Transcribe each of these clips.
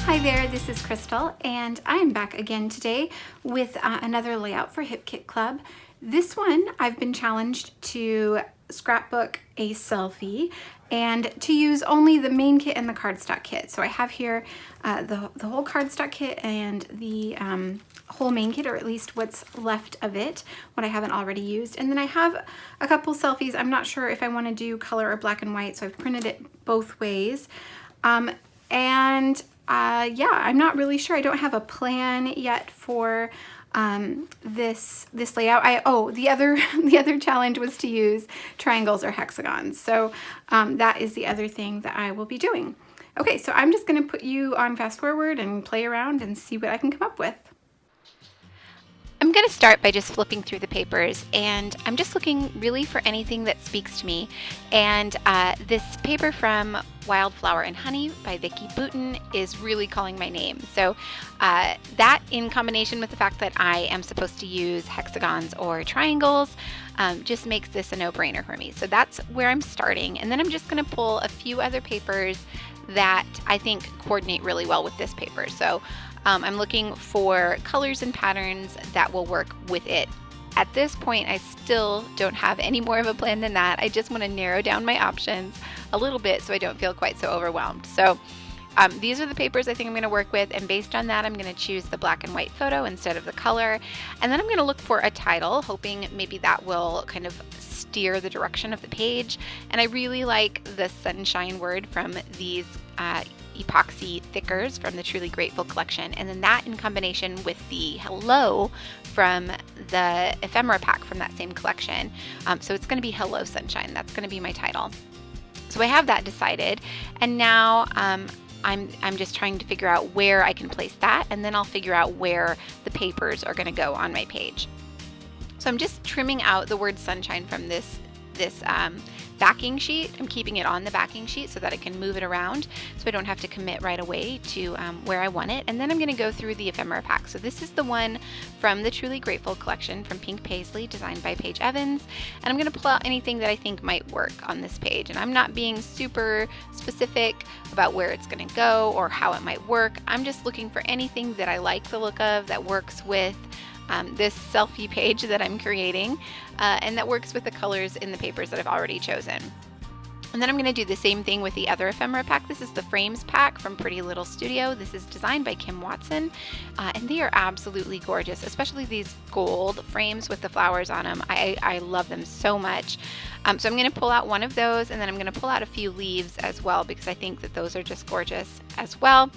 Hi there, this is Krystal, and I am back again today with another layout for Hip Kit Club. This one I've been challenged to scrapbook a selfie and to use only the main kit and the cardstock kit. So I have here the whole cardstock kit and the whole main kit, or at least what's left of it, what I haven't already used. And then I have a couple selfies. I'm not sure if I want to do color or black and white, so I've printed it both ways. Yeah, I'm not really sure. I don't have a plan yet for this layout. The other challenge was to use triangles or hexagons. So that is the other thing that I will be doing. Okay, so I'm just going to put you on fast forward and play around and see what I can come up with. I'm going to start by just flipping through the papers, and I'm just looking really for anything that speaks to me. And this paper from Wildflower and Honey by Vicki Boutin is really calling my name. So that, in combination with the fact that I am supposed to use hexagons or triangles, just makes this a no-brainer for me. So that's where I'm starting. And then I'm just going to pull a few other papers that I think coordinate really well with this paper. So I'm looking for colors and patterns that will work with it. At this point, I still don't have any more of a plan than that. I just want to narrow down my options a little bit so I don't feel quite so overwhelmed. So these are the papers I think I'm going to work with, and based on that, I'm going to choose the black and white photo instead of the color. And then I'm going to look for a title, hoping maybe that will kind of steer the direction of the page. And I really like the sunshine word from these epoxy thickers from the Truly Grateful collection, and then that in combination with the hello from the ephemera pack from that same collection. So it's going to be Hello Sunshine. That's going to be my title. So I have that decided, and now I'm just trying to figure out where I can place that, and then I'll figure out where the papers are going to go on my page. So I'm just trimming out the word sunshine from this backing sheet. I'm keeping it on the backing sheet so that I can move it around so I don't have to commit right away to where I want it. And then I'm going to go through the ephemera pack. So this is the one from the Truly Grateful collection from Pink Paisley, designed by Paige Evans. And I'm going to pull out anything that I think might work on this page. And I'm not being super specific about where it's going to go or how it might work. I'm just looking for anything that I like the look of, that works with this selfie page that I'm creating, and that works with the colors in the papers that I've already chosen. And then I'm going to do the same thing with the other ephemera pack. This is the Frames pack from Pretty Little Studio. This is designed by Kim Watson, and they are absolutely gorgeous, especially these gold frames with the flowers on them. I love them so much. So I'm going to pull out one of those, and then I'm going to pull out a few leaves as well, because I think that those are just gorgeous as well.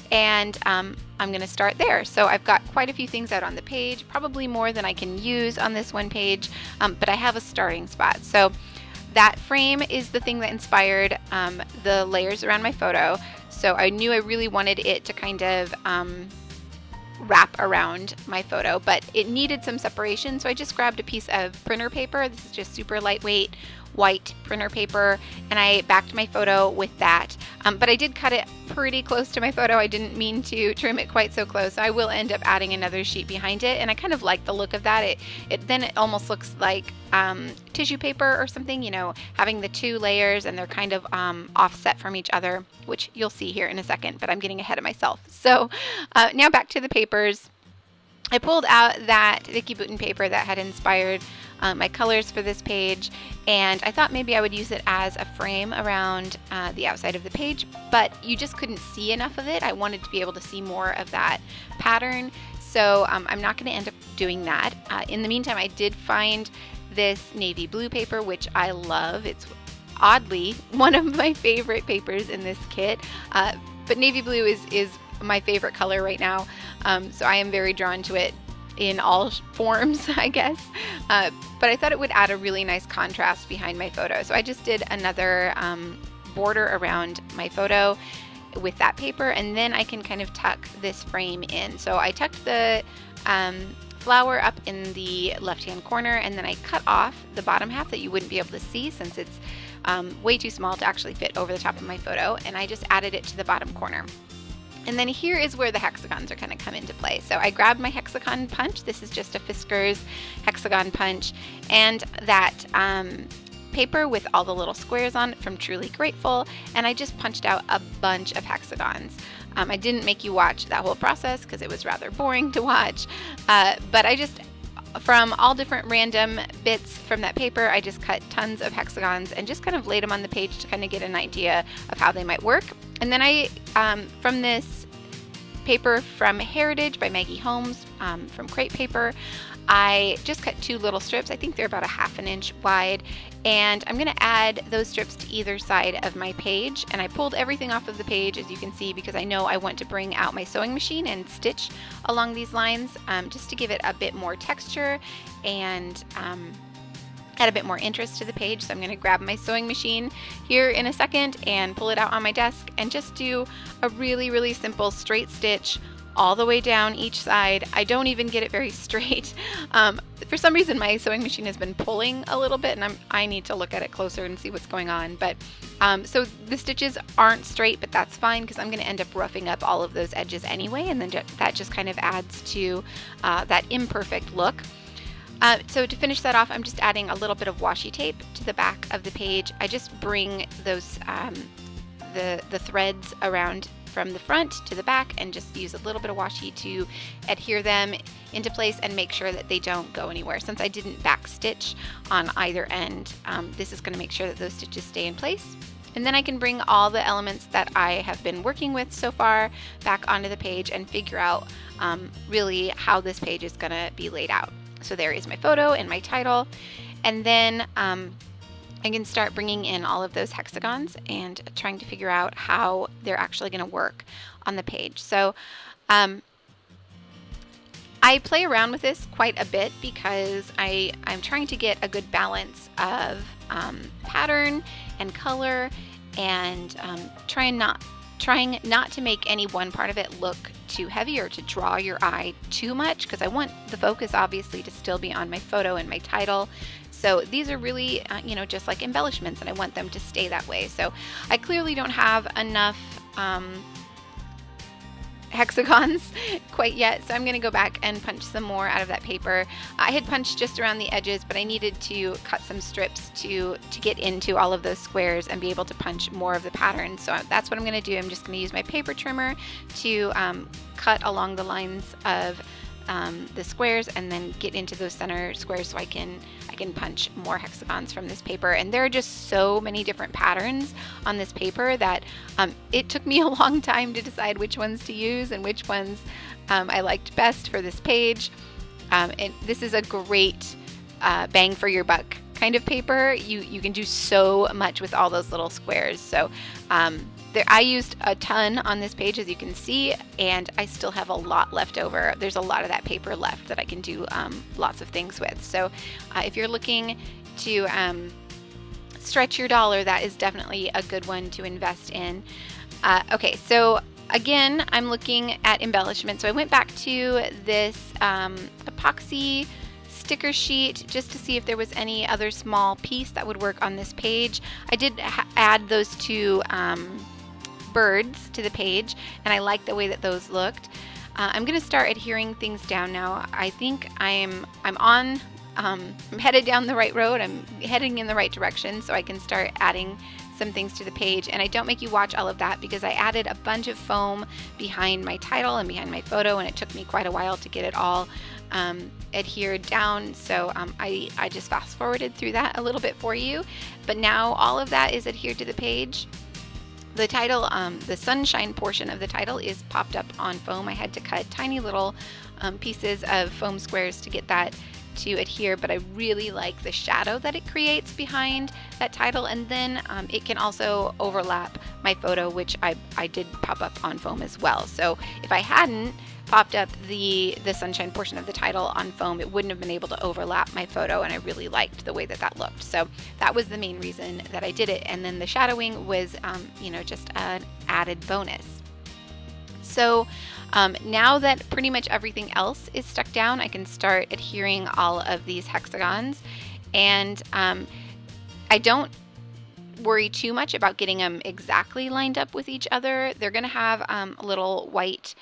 And I'm going to start there. So I've got quite a few things out on the page, probably more than I can use on this one page, but I have a starting spot. So that frame is the thing that inspired the layers around my photo. So I knew I really wanted it to kind of wrap around my photo, but it needed some separation. So I just grabbed a piece of printer paper. This is just super lightweight white printer paper, and I backed my photo with that. But I did cut it pretty close to my photo. I didn't mean to trim it quite so close. I will end up adding another sheet behind it, and I kind of like the look of that. Then it almost looks like tissue paper or something, you know, having the two layers, and they're kind of offset from each other, which you'll see here in a second, but I'm getting ahead of myself. So now back to the papers. I pulled out that Vicki Boutin paper that had inspired my colors for this page, and I thought maybe I would use it as a frame around the outside of the page, but you just couldn't see enough of it. I wanted to be able to see more of that pattern, so I'm not going to end up doing that. In the meantime, I did find this navy blue paper, which I love. It's oddly one of my favorite papers in this kit, but navy blue is my favorite color right now, so I am very drawn to it in all forms, I guess, but I thought it would add a really nice contrast behind my photo. So I just did another border around my photo with that paper, and then I can kind of tuck this frame in. So I tucked the flower up in the left-hand corner, and then I cut off the bottom half that you wouldn't be able to see since it's way too small to actually fit over the top of my photo, and I just added it to the bottom corner. And then here is where the hexagons are going to come into play. So I grabbed my Hexagon Punch. This is just a Fisker's Hexagon Punch, and that paper with all the little squares on it from Truly Grateful, and I just punched out a bunch of hexagons. I didn't make you watch that whole process because it was rather boring to watch, but I just, from all different random bits from that paper, I just cut tons of hexagons and just kind of laid them on the page to kind of get an idea of how they might work. And then I, from this paper from Heritage by Maggie Holmes, from Crepe Paper, I just cut 2 little strips. I think they're about a 1/2 inch wide, and I'm going to add those strips to either side of my page. And I pulled everything off of the page, as you can see, because I know I want to bring out my sewing machine and stitch along these lines, just to give it a bit more texture and add a bit more interest to the page. So I'm going to grab my sewing machine here in a second and pull it out on my desk and just do a really, really simple straight stitch all the way down each side. I don't even get it very straight. For some reason my sewing machine has been pulling a little bit, and I need to look at it closer and see what's going on. But so the stitches aren't straight, but that's fine because I'm going to end up roughing up all of those edges anyway, and then that just kind of adds to that imperfect look. So to finish that off, I'm just adding a little bit of washi tape to the back of the page. I just bring those the threads around from the front to the back and just use a little bit of washi to adhere them into place and make sure that they don't go anywhere. Since I didn't back stitch on either end, this is going to make sure that those stitches stay in place. And then I can bring all the elements that I have been working with so far back onto the page and figure out really how this page is going to be laid out. So there is my photo and my title, and then I can start bringing in all of those hexagons and trying to figure out how they're actually going to work on the page. So I play around with this quite a bit because I'm trying to get a good balance of pattern and color, and trying not to make any one part of it look too heavy or to draw your eye too much, because I want the focus obviously to still be on my photo and my title. So these are really, just like embellishments, and I want them to stay that way. So I clearly don't have enough hexagons quite yet, so I'm going to go back and punch some more out of that paper. I had punched just around the edges, but I needed to cut some strips to get into all of those squares and be able to punch more of the pattern. So that's what I'm going to do. I'm just going to use my paper trimmer to cut along the lines of the squares and then get into those center squares so I can punch more hexagons from this paper. And there are just so many different patterns on this paper that it took me a long time to decide which ones to use and which ones I liked best for this page. And this is a great bang for your buck kind of paper. You can do so much with all those little squares. So I used a ton on this page, as you can see, and I still have a lot left over. There's a lot of that paper left that I can do lots of things with. So if you're looking to stretch your dollar, that is definitely a good one to invest in. Okay, so again, I'm looking at embellishment. So I went back to this epoxy sticker sheet just to see if there was any other small piece that would work on this page. I did add those 2 birds to the page, and I like the way that those looked. I'm going to start adhering things down now. I think I'm headed down the right road. I'm heading in the right direction, so I can start adding some things to the page. And I don't make you watch all of that because I added a bunch of foam behind my title and behind my photo, and it took me quite a while to get it all adhered down. So I just fast forwarded through that a little bit for you. But now all of that is adhered to the page. The title, the sunshine portion of the title is popped up on foam. I had to cut tiny little pieces of foam squares to get that to adhere, but I really like the shadow that it creates behind that title. And then it can also overlap my photo, which I did pop up on foam as well. So if I hadn't popped up the sunshine portion of the title on foam, it wouldn't have been able to overlap my photo, and I really liked the way that that looked. So that was the main reason that I did it. And then the shadowing was just an added bonus. So now that pretty much everything else is stuck down, I can start adhering all of these hexagons. And I don't worry too much about getting them exactly lined up with each other. They're going to have little white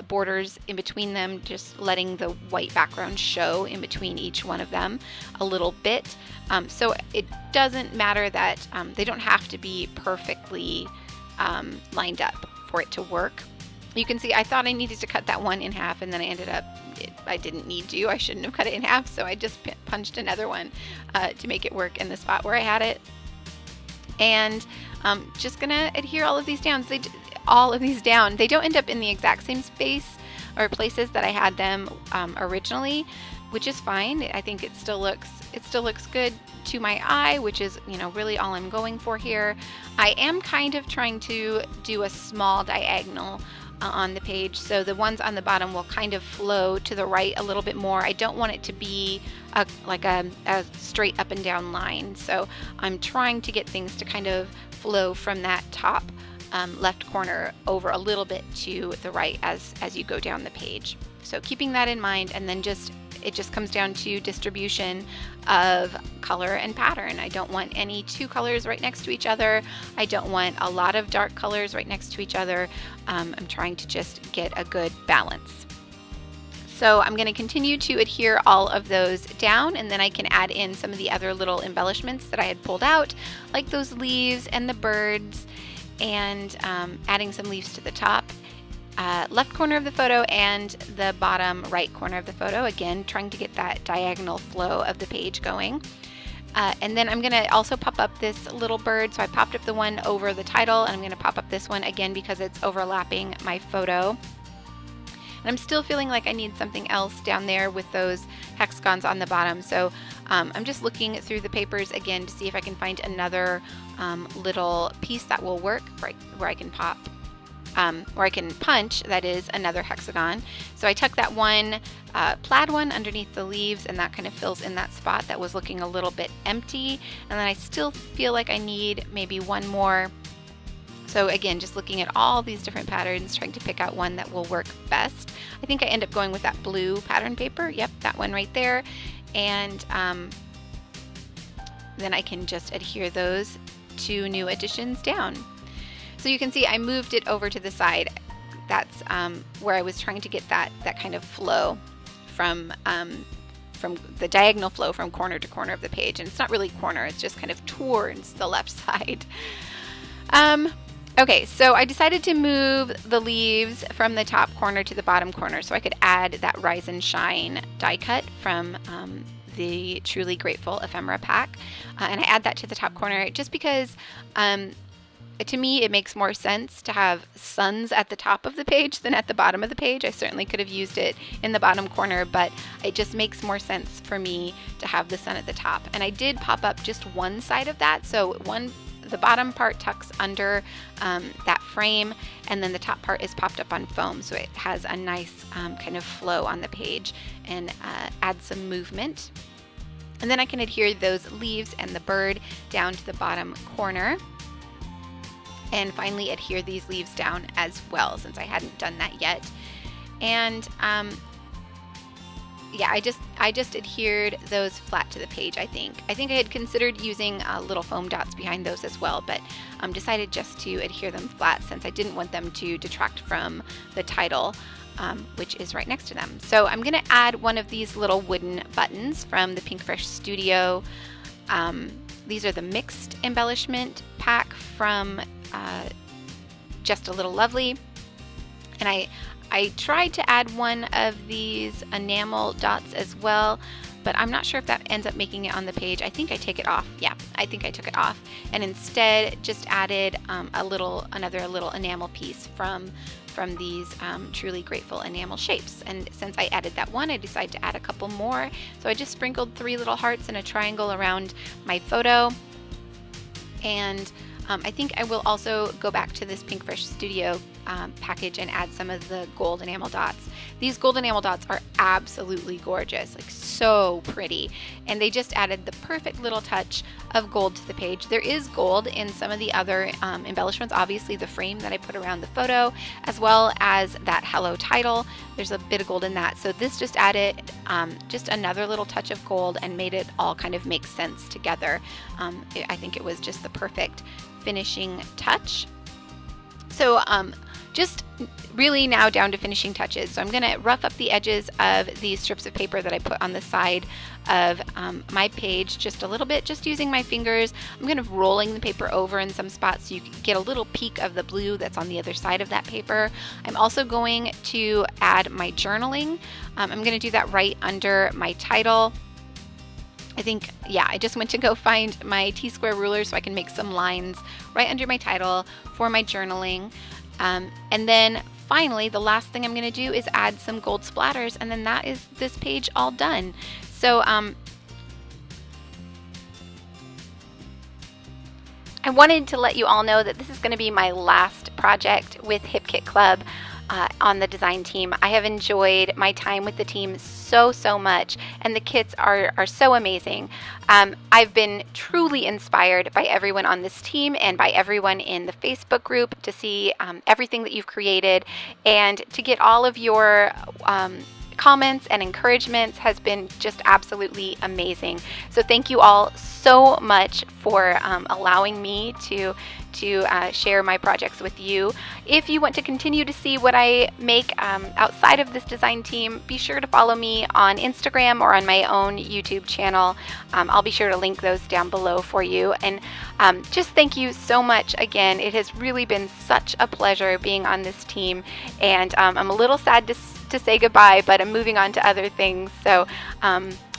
borders in between them, just letting the white background show in between each one of them a little bit. So it doesn't matter that they don't have to be perfectly lined up for it to work. You can see I thought I needed to cut that one in half, and then I ended up, I didn't need to. I shouldn't have cut it in half, so I just punched another one to make it work in the spot where I had it. And just gonna adhere all of these down. They don't end up in the exact same space or places that I had them originally, which is fine. I think it still looks good to my eye, which is, you know, really all I'm going for here. I am kind of trying to do a small diagonal on the page, so the ones on the bottom will kind of flow to the right a little bit more. I don't want it to be like a straight up and down line, so I'm trying to get things to kind of flow from that top left corner over a little bit to the right as you go down the page. So keeping that in mind, and then it just comes down to distribution of color and pattern. I don't want any two colors right next to each other. I don't want a lot of dark colors right next to each other. I'm trying to just get a good balance. So I'm going to continue to adhere all of those down, and then I can add in some of the other little embellishments that I had pulled out, like those leaves and the birds, and adding some leaves to the top. Left corner of the photo and the bottom right corner of the photo, again trying to get that diagonal flow of the page going. And then I'm going to also pop up this little bird, so I popped up the one over the title, and I'm going to pop up this one again because it's overlapping my photo. And I'm still feeling like I need something else down there with those hexagons on the bottom, so I'm just looking through the papers again to see if I can find another little piece that will work where I can pop or I can punch, that is, another hexagon. So I tuck that one plaid one underneath the leaves, and that kind of fills in that spot that was looking a little bit empty. And then I still feel like I need maybe one more. So again, just looking at all these different patterns, trying to pick out one that will work best. I think I end up going with that blue pattern paper. Yep, that one right there. And then I can just adhere those two new additions down. So you can see I moved it over to the side. That's where I was trying to get that kind of flow from the diagonal flow from corner to corner of the page. And it's not really corner, it's just kind of towards the left side. Okay, so I decided to move the leaves from the top corner to the bottom corner so I could add that Rise and Shine die cut from the Truly Grateful ephemera pack. And I add that to the top corner just because to me, it makes more sense to have suns at the top of the page than at the bottom of the page. I certainly could have used it in the bottom corner, but it just makes more sense for me to have the sun at the top. And I did pop up just one side of that. So the bottom part tucks under that frame, and then the top part is popped up on foam. So it has a nice kind of flow on the page and adds some movement. And then I can adhere those leaves and the bird down to the bottom corner. And finally adhere these leaves down as well, since I hadn't done that yet. And yeah, I just adhered those flat to the page. I think I had considered using little foam dots behind those as well, but decided just to adhere them flat since I didn't want them to detract from the title, which is right next to them. So I'm going to add one of these little wooden buttons from the Pinkfresh Studio. These are the mixed embellishment pack from Just a Little Lovely, and I tried to add one of these enamel dots as well, but I'm not sure if that ends up making it on the page. I think I take it off. Yeah, I think I took it off, and instead just added another little enamel piece from these Truly Grateful enamel shapes. And since I added that one, I decided to add a couple more. So I just sprinkled 3 little hearts and a triangle around my photo. And I think I will also go back to this Pinkfresh Studio package and add some of the gold enamel dots. These gold enamel dots are absolutely gorgeous, like so pretty, and they just added the perfect little touch of gold to the page. There is gold in some of the other embellishments, obviously the frame that I put around the photo, as well as that hello title. There's a bit of gold in that, so this just added just another little touch of gold and made it all kind of make sense together. I think it was just the perfect finishing touch. So just really now down to finishing touches. So I'm going to rough up the edges of these strips of paper that I put on the side of my page just a little bit, just using my fingers. I'm kind of rolling the paper over in some spots so you can get a little peek of the blue that's on the other side of that paper. I'm also going to add my journaling. I'm going to do that right under my title. I think, yeah, I just went to go find my T-square ruler so I can make some lines right under my title for my journaling. And then finally, the last thing I'm going to do is add some gold splatters, and then that is this page all done. So I wanted to let you all know that this is going to be my last project with Hip Kit Club on the design team. I have enjoyed my time with the team so much, and the kits are so amazing. I've been truly inspired by everyone on this team and by everyone in the Facebook group to see everything that you've created, and to get all of your comments and encouragements has been just absolutely amazing. So thank you all so much for allowing me to share my projects with you. If you want to continue to see what I make outside of this design team, be sure to follow me on Instagram or on my own YouTube channel. I'll be sure to link those down below for you. And just thank you so much again. It has really been such a pleasure being on this team, and I'm a little sad to say goodbye, but I'm moving on to other things. So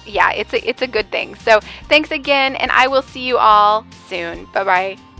yeah, it's a good thing. So thanks again, and I will see you all soon. Bye-bye.